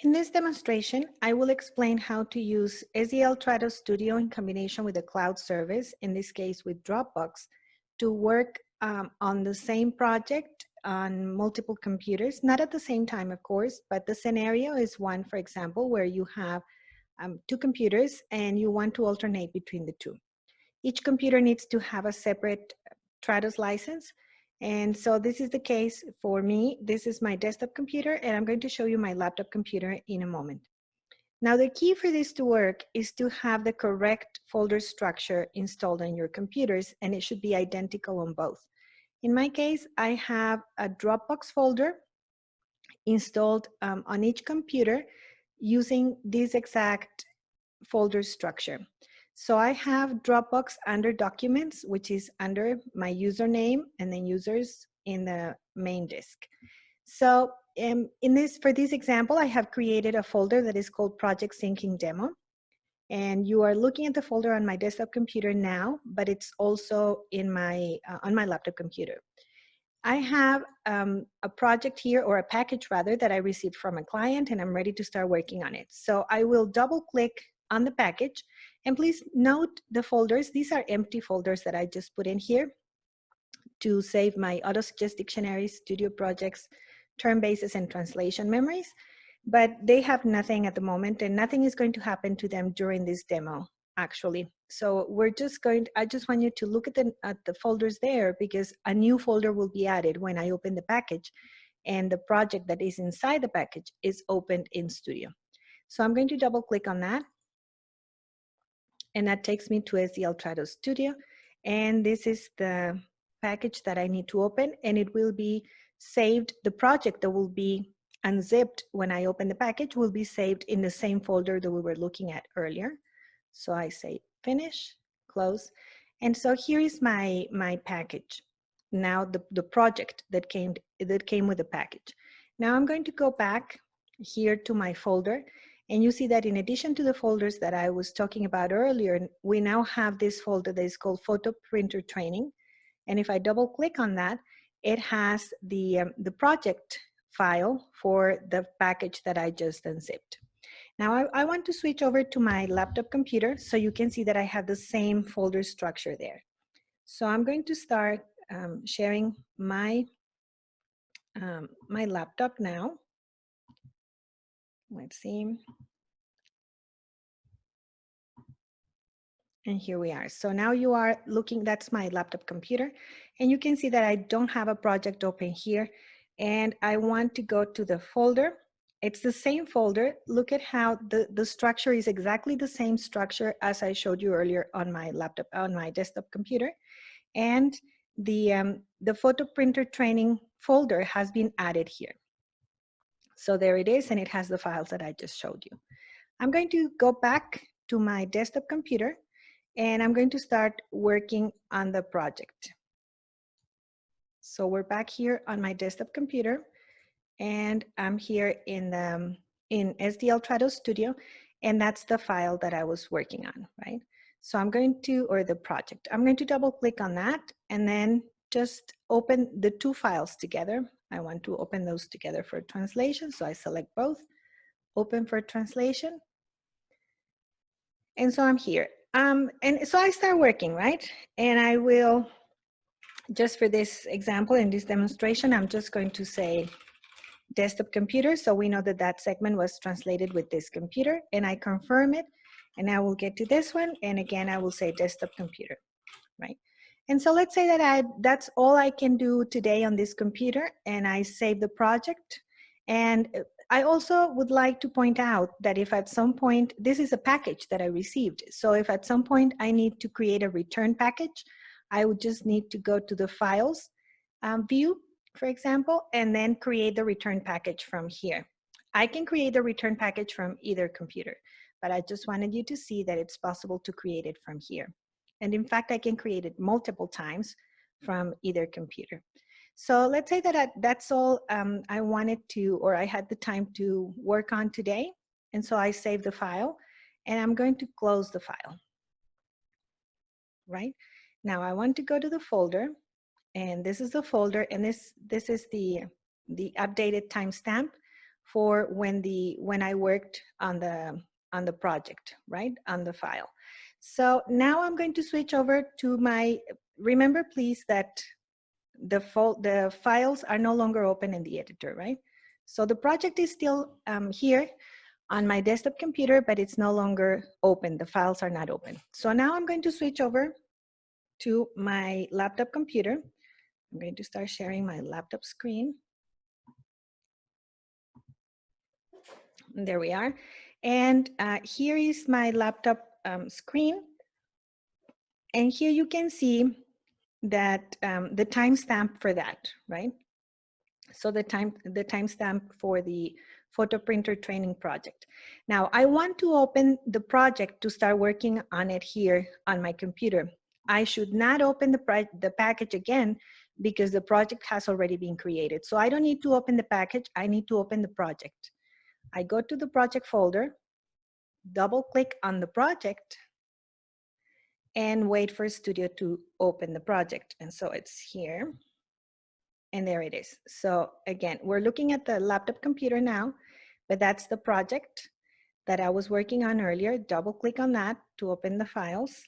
In this demonstration, I will explain how to use SDL Trados Studio in combination with a cloud service, in this case with Dropbox, to work on the same project on multiple computers, not at the same time, of course, but the scenario is one, for example, where you have two computers and you want to alternate between the two. Each computer needs to have a separate Trados license. And so this is the case for me. This is my desktop computer, and I'm going to show you my laptop computer in a moment. Now, the key for this to work is to have the correct folder structure installed on your computers, and it should be identical on both. In my case, I have a Dropbox folder installed on each computer using this exact folder structure. So I have Dropbox under Documents, which is under my username and then users in the main disk. So for this example, I have created a folder that is called Project Syncing Demo. And you are looking at the folder on my desktop computer now, but it's also in my on my laptop computer. I have a project here, or a package rather, that I received from a client, and I'm ready to start working on it. So I will double click on the package, and please note the folders. These are empty folders that I just put in here to save my auto-suggest dictionaries, studio projects, term bases, and translation memories, but they have nothing at the moment, and nothing is going to happen to them during this demo, actually. So I just want you to look at the folders there, because a new folder will be added when I open the package, and the project that is inside the package is opened in Studio. So I'm going to double click on that, and that takes me to SDL Trados Studio, and this is the package that I need to open, and it will be saved. The project that will be unzipped when I open the package will be saved in the same folder that we were looking at earlier. So I say finish, close, and so here is my package. Now the project that came with the package. Now I'm going to go back here to my folder, and you see that in addition to the folders that I was talking about earlier, we now have this folder that is called Photo Printer Training. And if I double click on that, it has the project file for the package that I just unzipped. Now I want to switch over to my laptop computer so you can see that I have the same folder structure there. So I'm going to start sharing my laptop now. Let's see. And here we are. So now you are looking, that's my laptop computer. And you can see that I don't have a project open here. And I want to go to the folder. It's the same folder. Look at how the structure is exactly the same structure as I showed you earlier on my laptop, on my desktop computer. And the photo printer training folder has been added here. So there it is, and it has the files that I just showed you. I'm going to go back to my desktop computer, and I'm going to start working on the project. So we're back here on my desktop computer, and I'm here in SDL Trados Studio, and that's the file that I was working on, right? So I'm going to, or the project, I'm going to double click on that, and then just open the two files together. I want to open those together for translation, so I select both, open for translation. And so I'm here. And so I start working, right? And I will, just for this example, in this demonstration, I'm just going to say desktop computer. So we know that that segment was translated with this computer, and I confirm it. And I will get to this one. And again, I will say desktop computer, right? And so let's say that that's all I can do today on this computer, and I save the project. And I also would like to point out that if at some point, this is a package that I received. So if at some point I need to create a return package, I would just need to go to the files view, for example, and then create the return package from here. I can create the return package from either computer, but I just wanted you to see that it's possible to create it from here. And in fact, I can create it multiple times from either computer. So let's say that that's all I wanted to, or I had the time to work on today. And so I saved the file, and I'm going to close the file, right? Now I want to go to the folder, and this is the folder, and this is the updated timestamp for when I worked on the project, right, on the file. So now I'm going to switch over to my, remember please that the files are no longer open in the editor, right? So the project is still here on my desktop computer, but it's no longer open. The files are not open. So now I'm going to switch over to my laptop computer. I'm going to start sharing my laptop screen. There we are. And here is my laptop screen. And here you can see that the timestamp for that, right? So the timestamp for the photo printer training project. Now I want to open the project to start working on it here on my computer. I should not open the package again because the project has already been created. So I don't need to open the package, I need to open the project. I go to the project folder, double click on the project, and wait for Studio to open the project. And so it's here. And there it is. So again, we're looking at the laptop computer now, but that's the project that I was working on earlier. Double click on that to open the files.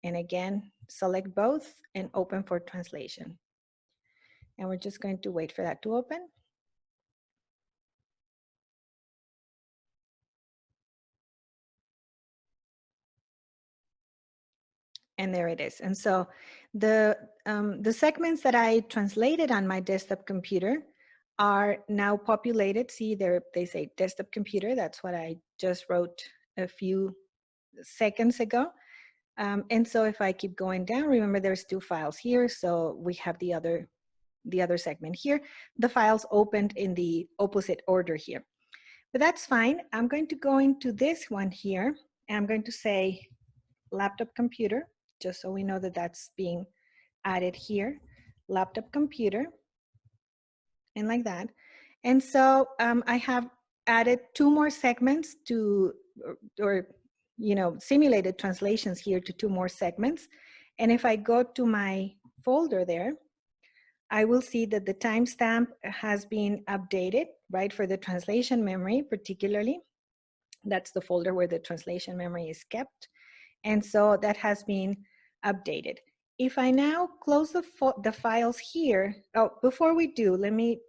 And again, select both and open for translation. And we're just going to wait for that to open. And there it is. And so the segments that I translated on my desktop computer are now populated. See there, they say desktop computer. That's what I just wrote a few seconds ago. And so if I keep going down, remember there's two files here. So we have the other segment here. The files opened in the opposite order here. But that's fine. I'm going to go into this one here. And I'm going to say laptop computer, just so we know that that's being added here. Laptop computer, and like that. And so I have added two more segments to, or simulated translations here to two more segments. And if I go to my folder there, I will see that the timestamp has been updated, right, for the translation memory particularly. That's the folder where the translation memory is kept. And so that has been updated. If I now close the files here, oh, before we do, let me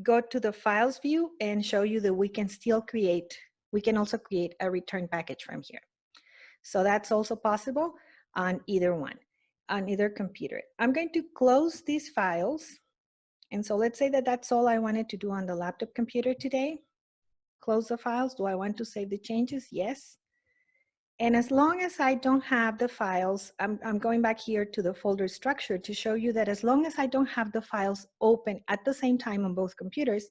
go to the files view and show you that we can also create a return package from here. So that's also possible on either one, on either computer. I'm going to close these files. And so let's say that that's all I wanted to do on the laptop computer today. Close the files. Do I want to save the changes? Yes. And as long as I don't have the files, I'm going back here to the folder structure to show you that as long as I don't have the files open at the same time on both computers,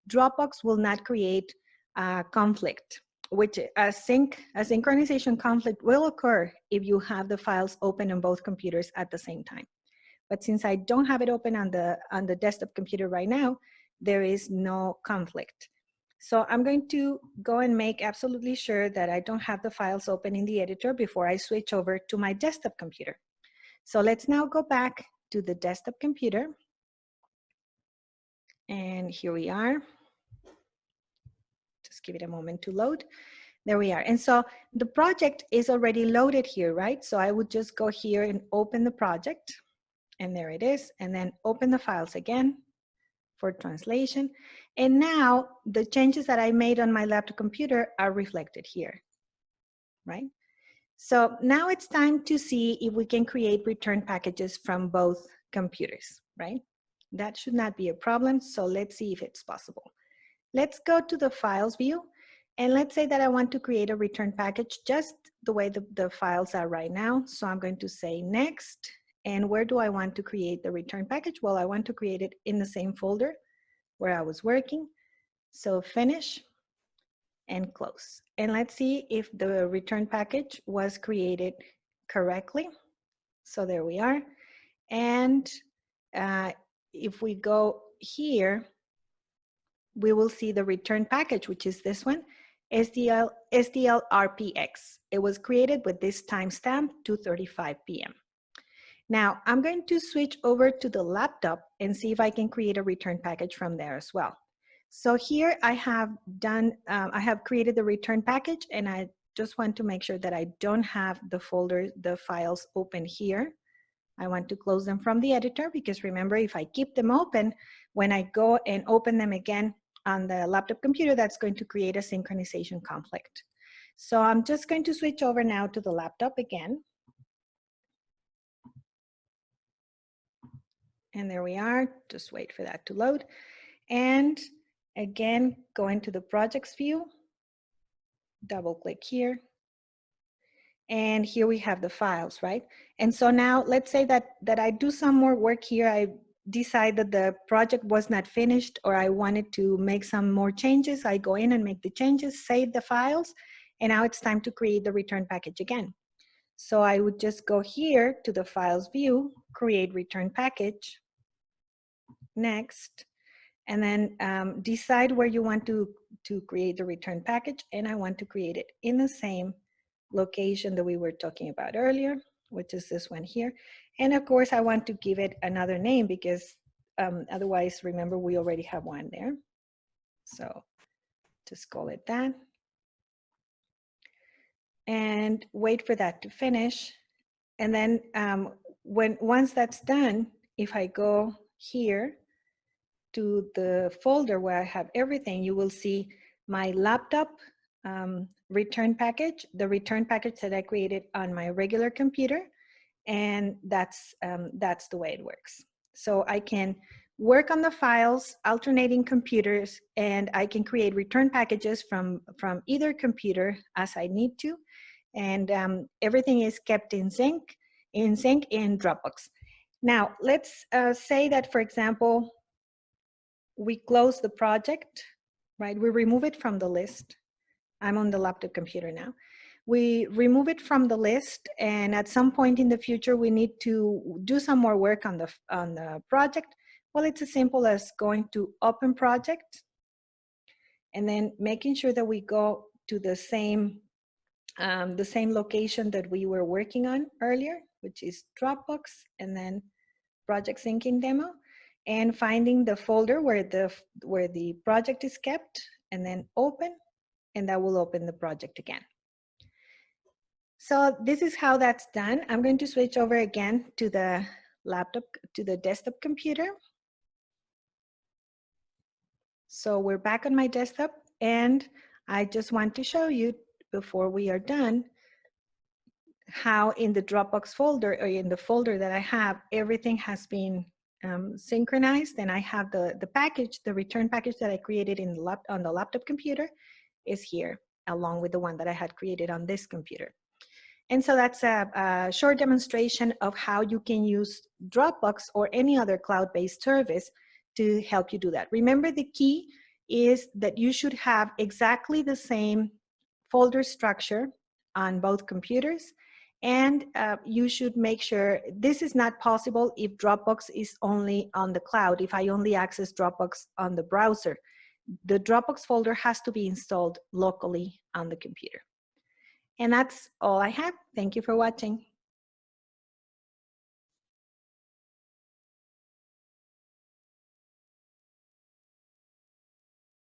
Dropbox will not create a conflict, which a synchronization conflict will occur if you have the files open on both computers at the same time. But since I don't have it open on the desktop computer right now, there is no conflict. So I'm going to go and make absolutely sure that I don't have the files open in the editor before I switch over to my desktop computer. So let's now go back to the desktop computer. And here we are. Just give it a moment to load. There we are. And so the project is already loaded here, right? So I would just go here and open the project. And there it is. And then open the files again for translation. And now the changes that I made on my laptop computer are reflected here, right? So now it's time to see if we can create return packages from both computers, right? That should not be a problem. So let's see if it's possible. Let's go to the files view. And let's say that I want to create a return package just the way the files are right now. So I'm going to say next. And where do I want to create the return package? Well, I want to create it in the same folder where I was working. So finish and close. And let's see if the return package was created correctly. So there we are. And if we go here, we will see the return package, which is this one, SDL RPX. It was created with this timestamp, 2:35 p.m. Now I'm going to switch over to the laptop and see if I can create a return package from there as well. So here I have done, I have created the return package, and I just want to make sure that I don't have the folder, the files open here. I want to close them from the editor, because remember, if I keep them open, when I go and open them again on the laptop computer, that's going to create a synchronization conflict. So I'm just going to switch over now to the laptop again. And there we are, just wait for that to load. And again, go into the projects view, double click here. And here we have the files, right? And so now let's say that I do some more work here. I decide that the project was not finished, or I wanted to make some more changes. I go in and make the changes, save the files, and now it's time to create the return package again. So I would just go here to the files view, create return package, next, and then decide where you want to create the return package. And I want to create it in the same location that we were talking about earlier, which is this one here. And of course, I want to give it another name, because otherwise, remember, we already have one there. So just call it that. And wait for that to finish. And then once that's done, if I go here to the folder where I have everything, you will see my laptop return package, the return package that I created on my regular computer, and that's the way it works. So I can work on the files, alternating computers, and I can create return packages from either computer as I need to, and everything is kept in sync in Dropbox. Now let's say that, for example, we close the project, right? We remove it from the list. I'm on the laptop computer now. We remove it from the list, and at some point in the future, we need to do some more work on the project. Well, it's as simple as going to Open Project, and then making sure that we go to the same location that we were working on earlier, which is Dropbox, and then Project Syncing Demo, and finding the folder where the project is kept, and then open, and that will open the project again. So this is how that's done. I'm going to switch over again to the laptop, to the desktop computer. So we're back on my desktop, and I just want to show you, before we are done, how in the Dropbox folder, or in the folder that I have, everything has been synchronized, and I have the package, the return package that I created on the laptop computer is here, along with the one that I had created on this computer. And so that's a short demonstration of how you can use Dropbox or any other cloud-based service to help you do that. Remember, the key is that you should have exactly the same folder structure on both computers, and you should make sure this is not possible if Dropbox is only on the cloud, if I only access Dropbox on the browser. The Dropbox folder has to be installed locally on the computer. And that's all I have. Thank you for watching.